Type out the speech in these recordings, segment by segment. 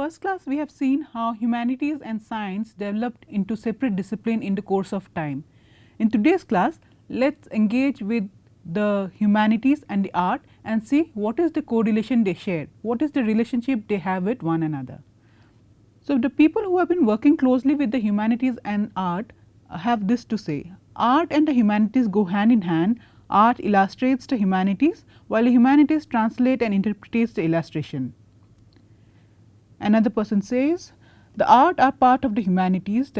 first class we have seen how humanities and science developed into separate discipline in the course of time. In today's class, let us engage with the humanities and the art and see what is the correlation they share, what is the relationship they have with one another. So, the people who have been working closely with the humanities and art have this to say: art and the humanities go hand in hand. Art illustrates the humanities while the humanities translate and interprets the illustration. Another person says, the art are part of the humanities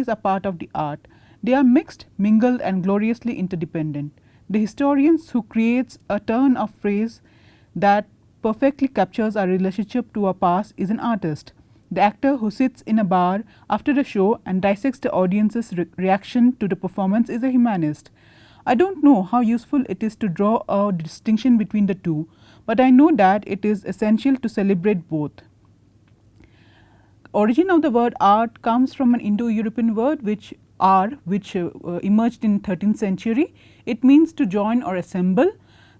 are part of the art. They are mixed, mingled and gloriously interdependent. The historians who creates a turn of phrase that perfectly captures our relationship to our past is an artist. The actor who sits in a bar after the show and dissects the audience's reaction to the performance is a humanist. I do not know how useful it is to draw a distinction between the two, but I know that it is essential to celebrate both. Origin of the word art comes from an Indo-European word which emerged in 13th century. It means to join or assemble.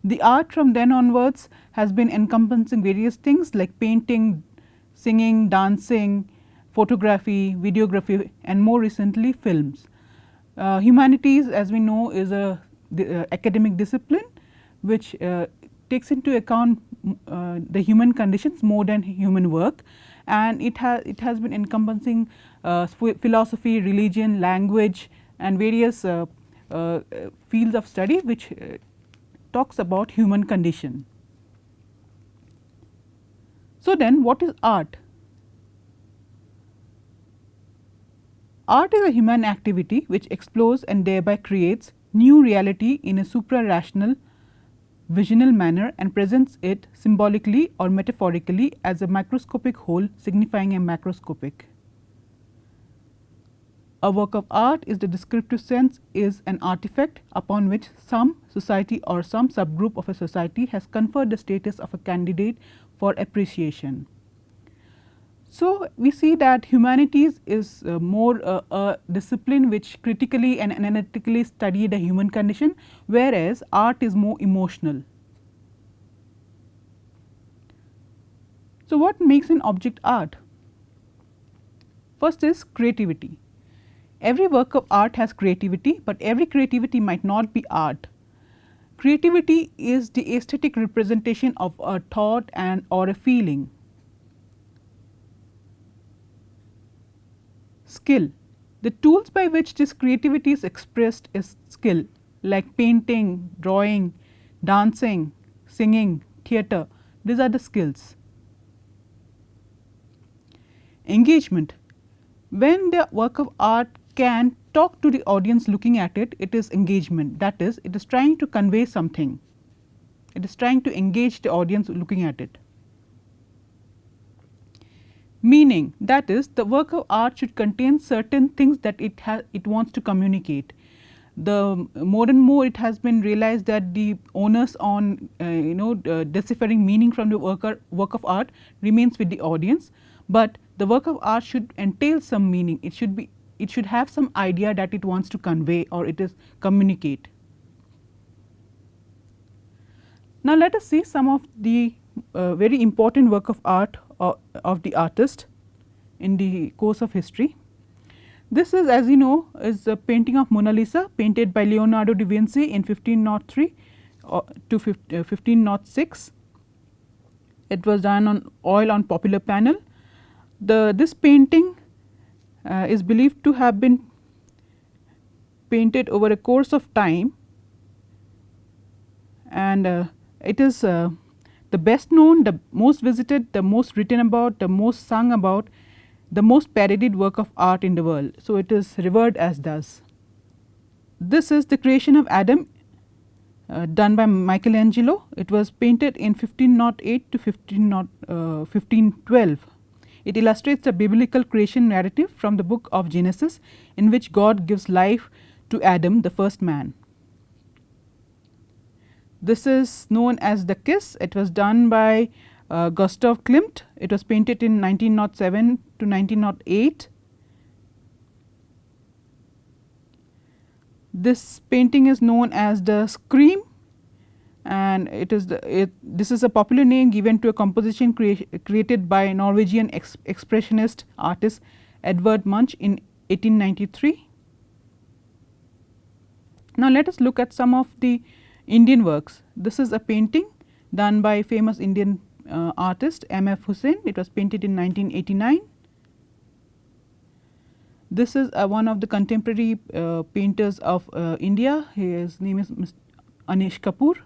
The art from then onwards has been encompassing various things like painting, singing, dancing, photography, videography and more recently films. Humanities, as we know, is a academic discipline which takes into account the human conditions more than human work, and it has been encompassing philosophy, religion, language and various fields of study which talks about human condition. So, then what is art? Art is a human activity which explores and thereby creates new reality in a supra-rational visional manner and presents it symbolically or metaphorically as a microscopic whole signifying a macroscopic. A work of art is the descriptive sense is an artifact upon which some society or some subgroup of a society has conferred the status of a candidate for appreciation. So, we see that humanities is more a discipline which critically and analytically study the human condition, whereas art is more emotional. So, what makes an object art? First is creativity. Every work of art has creativity, but every creativity might not be art. Creativity is the aesthetic representation of a thought and or a feeling. Skill. The tools by which this creativity is expressed is skill, like painting, drawing, dancing, singing, theatre. These are the skills. Engagement. When the work of art can talk to the audience looking at it, it is engagement. That is, it is trying to convey something. It is trying to engage the audience looking at it. Meaning, that is, the work of art should contain certain things that it wants to communicate. The more and more it has been realized that the onus on deciphering meaning from the work of art remains with the audience, but the work of art should entail some meaning. It should have some idea that it wants to convey or it is communicate. Now, let us see some of the very important work of art of the artist in the course of history. This is, as you know, is a painting of Mona Lisa painted by Leonardo da Vinci in 1503 to 1506. It was done on oil on popular panel. This painting is believed to have been painted over a course of time, and it is the best known, the most visited, the most written about, the most sung about, the most parodied work of art in the world. So, it is revered as thus. This is the creation of Adam done by Michelangelo. It was painted in 1508 to 1512. It illustrates the biblical creation narrative from the book of Genesis, in which God gives life to Adam, the first man. This is known as the Kiss. It was done by Gustav Klimt. It was painted in 1907 to 1908. This painting is known as the Scream. and this is a popular name given to a composition created by Norwegian expressionist artist Edvard Munch in 1893. Now, let us look at some of the Indian works. This is a painting done by famous Indian artist M.F. Hussain. It was painted in 1989. This is one of the contemporary painters of India. His name is Anish Kapoor.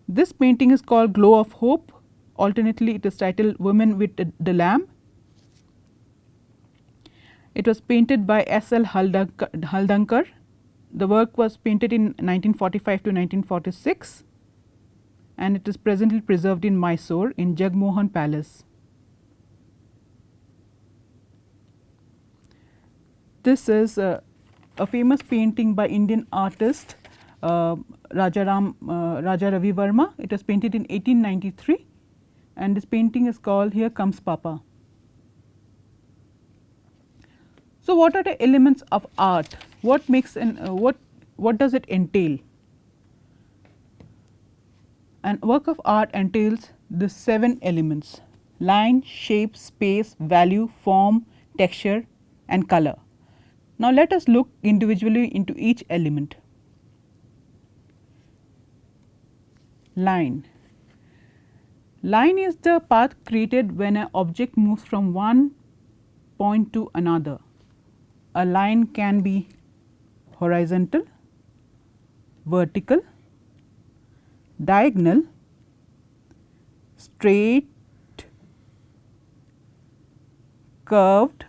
This painting is called Glow of Hope. Alternately, it is titled Women with the Lamb. It was painted by S.L. Haldankar. The work was painted in 1945 to 1946, and it is presently preserved in Mysore in Jagmohan Palace. This is a famous painting by Indian artist Raja Ravi Verma. It was painted in 1893, and this painting is called Here Comes Papa. So, what are the elements of art? What makes what does it entail? An work of art entails the 7 elements: line, shape, space, value, form, texture, and color. Now, let us look individually into each element. Line. Line is the path created when an object moves from one point to another. A line can be horizontal, vertical, diagonal, straight, curved,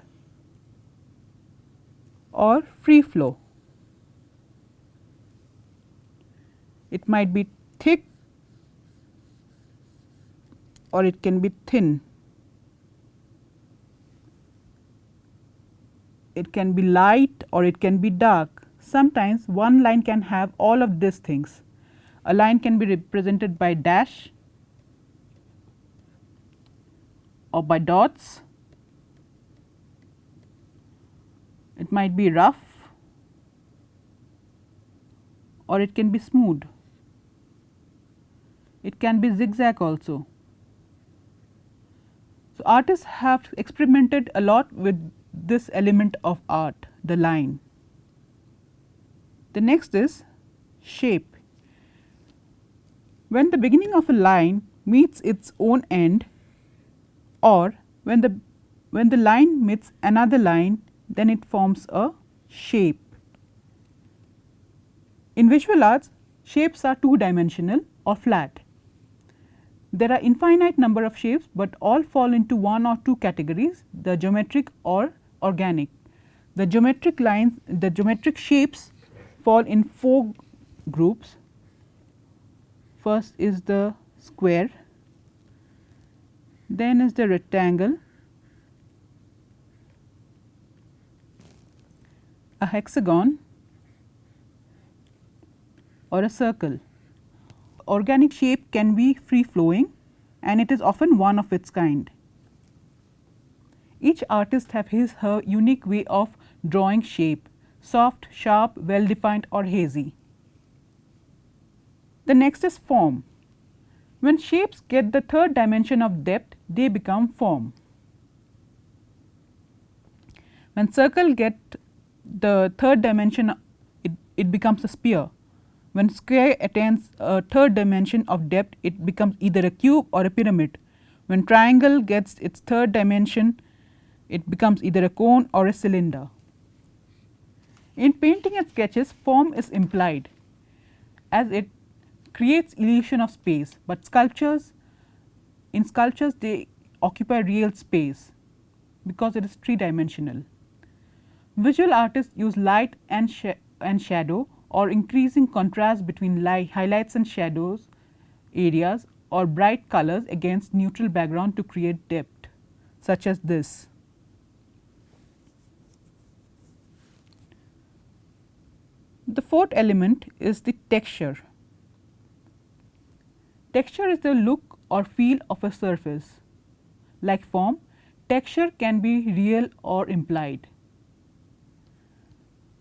or free flow. It might be thick or it can be thin. It can be light or it can be dark. Sometimes one line can have all of these things. A line can be represented by dash or by dots. It might be rough or it can be smooth. It can be zigzag also. So, artists have experimented a lot with this element of art, the line. The next is shape. When the beginning of a line meets its own end, or when the line meets another line, then it forms a shape. In visual arts, shapes are 2-dimensional or flat. There are infinite number of shapes, but all fall into one or two categories, the geometric or organic. The geometric shapes fall in 4 groups. First is the square, then is the rectangle, a hexagon, or a circle. Organic shape can be free flowing, and it is often one of its kind. Each artist have her unique way of drawing shape: soft, sharp, well defined, or hazy. The next is form. When shapes get the 3rd dimension of depth, they become form. When circle get the 3rd dimension, it becomes a sphere. When square attains a 3rd dimension of depth, it becomes either a cube or a pyramid. When triangle gets its 3rd dimension, it becomes either a cone or a cylinder. In painting and sketches, form is implied as it creates illusion of space, but in sculptures they occupy real space because it is 3-dimensional. Visual artists use light and shadow, or increasing contrast between highlights and shadows areas, or bright colors against neutral background to create depth, such as this. The 4th element is the texture. Texture is the look or feel of a surface. Like form, texture can be real or implied.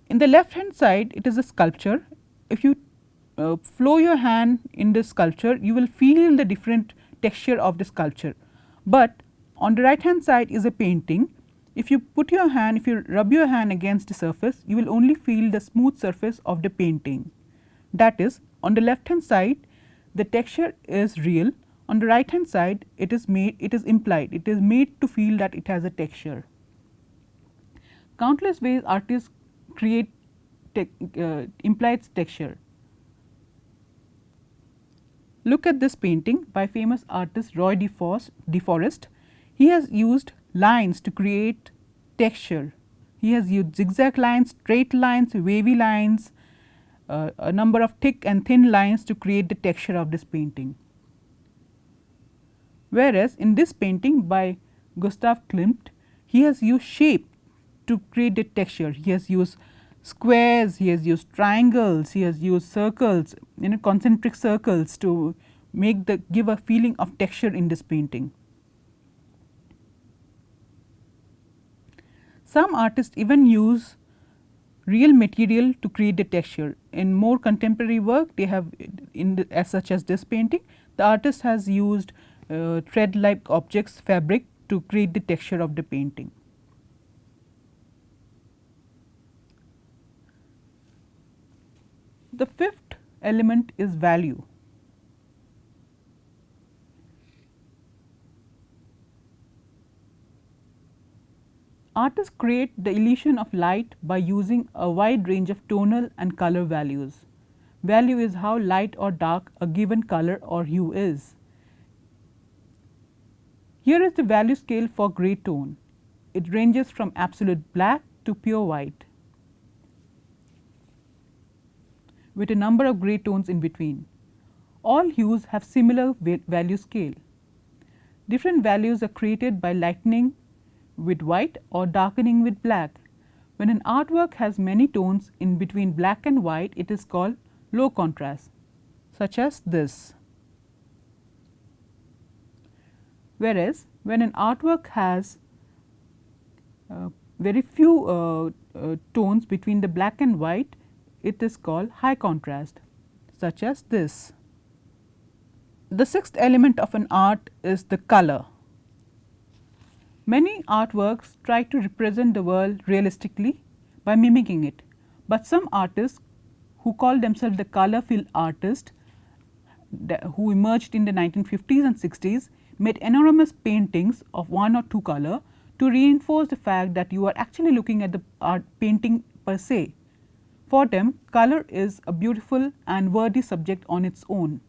In the left hand side, it is a sculpture. If you flow your hand in the sculpture, you will feel the different texture of the sculpture. But on the right hand side is a painting. If you put your hand, if you rub your hand against the surface, you will only feel the smooth surface of the painting. That is, on the left hand side the texture is real, on the right hand side it is implied, it is made to feel that it has a texture. Countless ways artists create implied texture. Look at this painting by famous artist Roy de Forest. He has used lines to create texture. He has used zigzag lines, straight lines, wavy lines, a number of thick and thin lines to create the texture of this painting. Whereas, in this painting by Gustav Klimt, he has used shape to create the texture. He has used squares, he has used triangles, he has used circles, concentric circles to give a feeling of texture in this painting. Some artists even use real material to create the texture. In more contemporary work, they have as such as this painting, the artist has used thread like objects, fabric to create the texture of the painting. The fifth element is value. Artists create the illusion of light by using a wide range of tonal and color values. Value is how light or dark a given color or hue is. Here is the value scale for gray tone. It ranges from absolute black to pure white, with a number of gray tones in between. All hues have similar value scale. Different values are created by lightening with white or darkening with black. When an artwork has many tones in between black and white, it is called low contrast, such as this. Whereas, when an artwork has very few tones between the black and white, it is called high contrast, such as this. The sixth element of an art is the color. Many artworks try to represent the world realistically by mimicking it, but some artists who call themselves the color fill artist, who emerged in the 1950s and 60s, made enormous paintings of one or two color to reinforce the fact that you are actually looking at the art painting per se. For them, color is a beautiful and worthy subject on its own,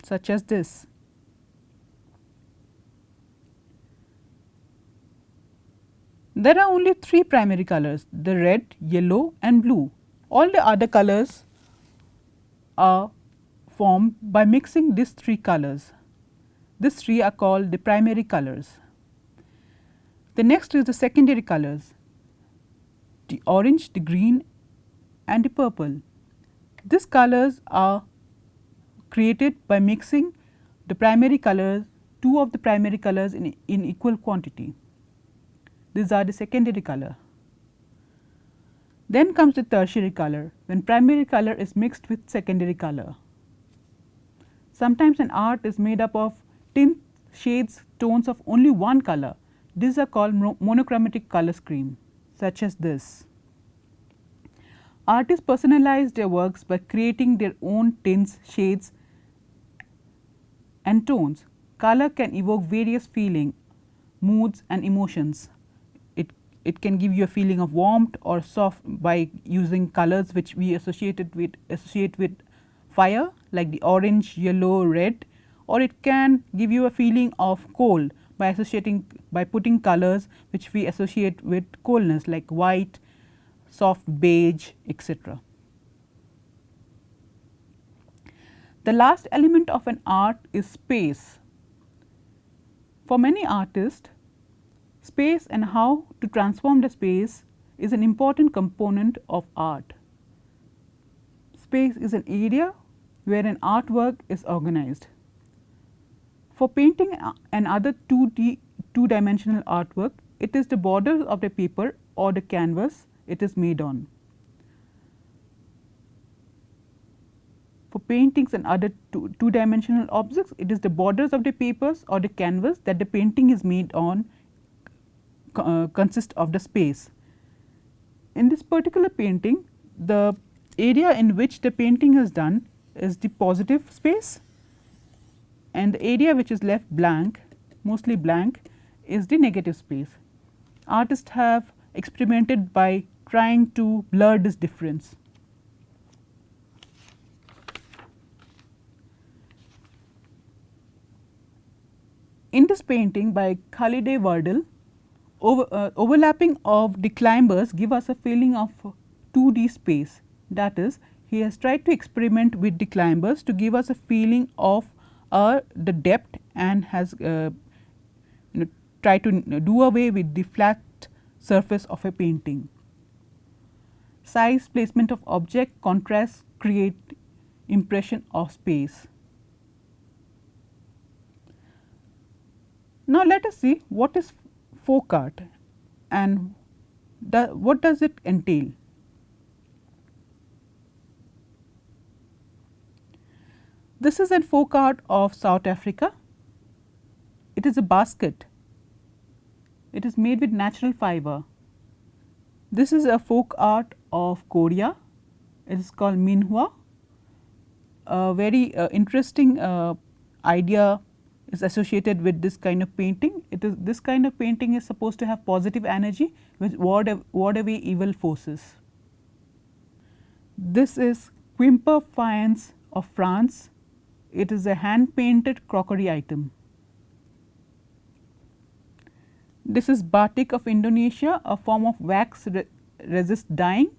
such as this. There are only three primary colors: the red, yellow and blue. All the other colors are formed by mixing these three colors. These three are called the primary colors. The next is the secondary colors: the orange, the green and the purple. These colors are created by mixing the primary colors, two of the primary colors in equal quantity. These are the secondary color. Then comes the tertiary color, when primary color is mixed with secondary color. Sometimes an art is made up of tints, shades, tones of only one color. These are called monochromatic color scheme, such as this. Artists personalize their works by creating their own tints, shades and tones. Color can evoke various feelings, moods and emotions. It can give you a feeling of warmth or soft by using colors which we associate with fire, like the orange, yellow, red, or it can give you a feeling of cold by putting colors which we associate with coldness, like white, soft beige, etc. The last element of an art is space. For many artists, space and how to transform the space is an important component of art. Space is an area where an artwork is organized. For painting and other two-dimensional artwork, it is the borders of the paper or the canvas it is made on. For paintings and other two-dimensional objects, it is the borders of the papers or the canvas that the painting is made on consist of the space. In this particular painting, the area in which the painting is done is the positive space, and the area which is left blank, mostly blank, is the negative space. Artists have experimented by trying to blur this difference. In this painting by Khalide Wardel, overlapping of the climbers give us a feeling of 2D space. That is, he has tried to experiment with the climbers to give us a feeling of the depth, and has tried to do away with the flat surface of a painting. Size, placement of object, contrast create impression of space. Now, let us see what is folk art and what does it entail. This is a folk art of South Africa. It is a basket. It is made with natural fiber. This is a folk art of Korea. It is called Minhwa. A very interesting idea is associated with this kind of painting. This kind of painting is supposed to have positive energy which ward away evil forces. This is Quimper faience of France. It is a hand painted crockery item. This is batik of Indonesia, a form of wax resist dyeing.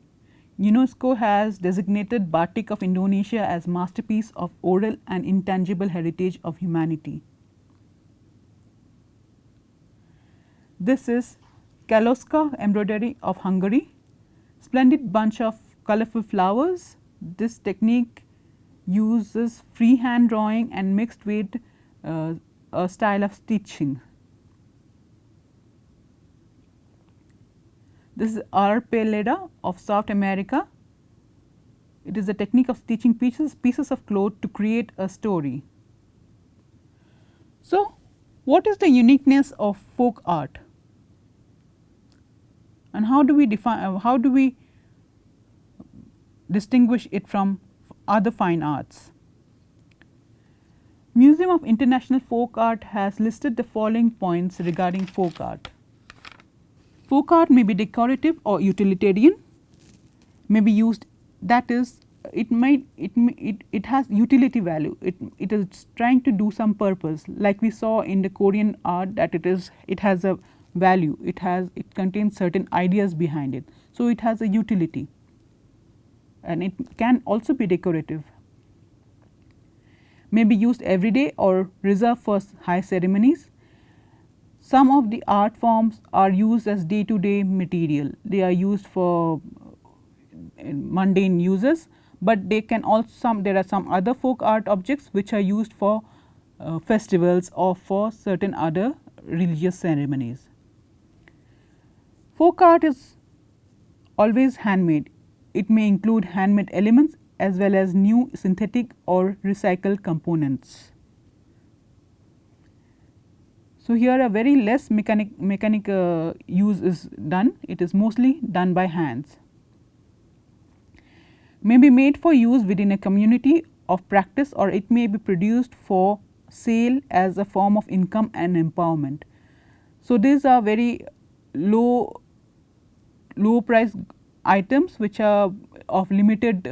UNESCO has designated batik of Indonesia as masterpiece of oral and intangible heritage of humanity. This is Kaloska embroidery of Hungary, splendid bunch of colorful flowers. This technique uses freehand drawing and mixed with a style of stitching. This is Arpeleda of South America. It is a technique of stitching pieces of cloth to create a story. So, what is the uniqueness of folk art, and how do we distinguish it from other fine arts? Museum of International Folk Art has listed the following points regarding folk art. Folk art may be decorative or utilitarian, may be used, that is, it has utility value. It is trying to do some purpose, like we saw in the Korean art, that it has a value, it contains certain ideas behind it. So, it has a utility, and it can also be decorative. May be used every day or reserved for high ceremonies. Some of the art forms are used as day-to-day material. They are used for mundane uses, but they can also there are some other folk art objects which are used for festivals or for certain other religious ceremonies. Folk art is always handmade. It may include handmade elements as well as new synthetic or recycled components. So, here a very less mechanic use is done, it is mostly done by hands. May be made for use within a community of practice, or it may be produced for sale as a form of income and empowerment. So, these are very low price items which are of limited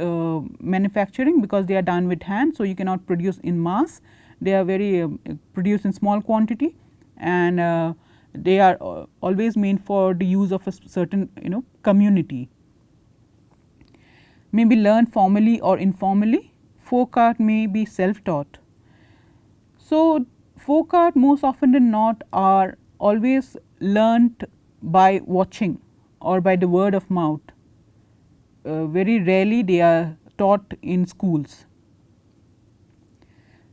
manufacturing, because they are done with hand. So, you cannot produce in mass, they are very produced in small quantity, and they are always made for the use of a certain community. May be learned formally or informally. Folk art may be self taught. So, folk art most often than not are always learnt by watching or by the word of mouth. Very rarely they are taught in schools.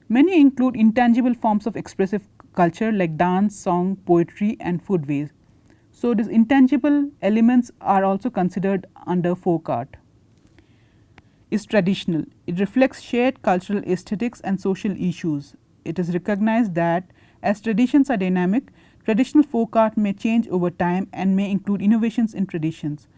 Many include intangible forms of expressive culture like dance, song, poetry and foodways. So, these intangible elements are also considered under folk art. is traditional. It reflects shared cultural aesthetics and social issues. It is recognized that as traditions are dynamic, traditional folk art may change over time and may include innovations in traditions.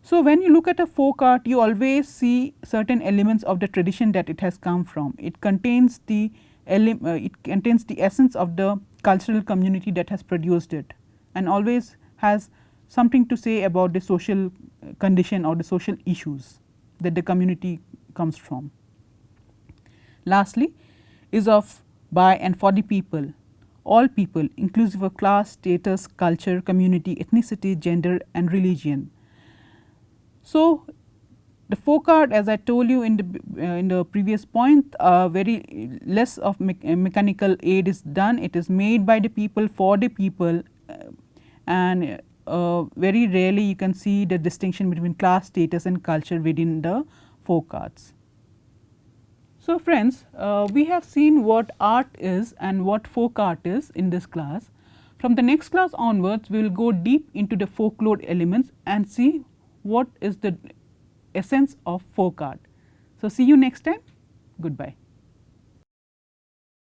So, when you look at a folk art, you always see certain elements of the tradition that it has come from. It contains the essence of the cultural community that has produced it, and always has something to say about the social condition or the social issues that the community comes from. Lastly, is of, by and for the people, all people inclusive of class, status, culture, community, ethnicity, gender and religion. So, the folk art, as I told you in the previous point, very less of mechanical aid is done. It is made by the people for the people, and very rarely you can see the distinction between class, status and culture within the folk arts. So, friends, we have seen what art is and what folk art is in this class. From the next class onwards, we will go deep into the folklore elements and see what is the essence of folk art. So, see you next time. Goodbye.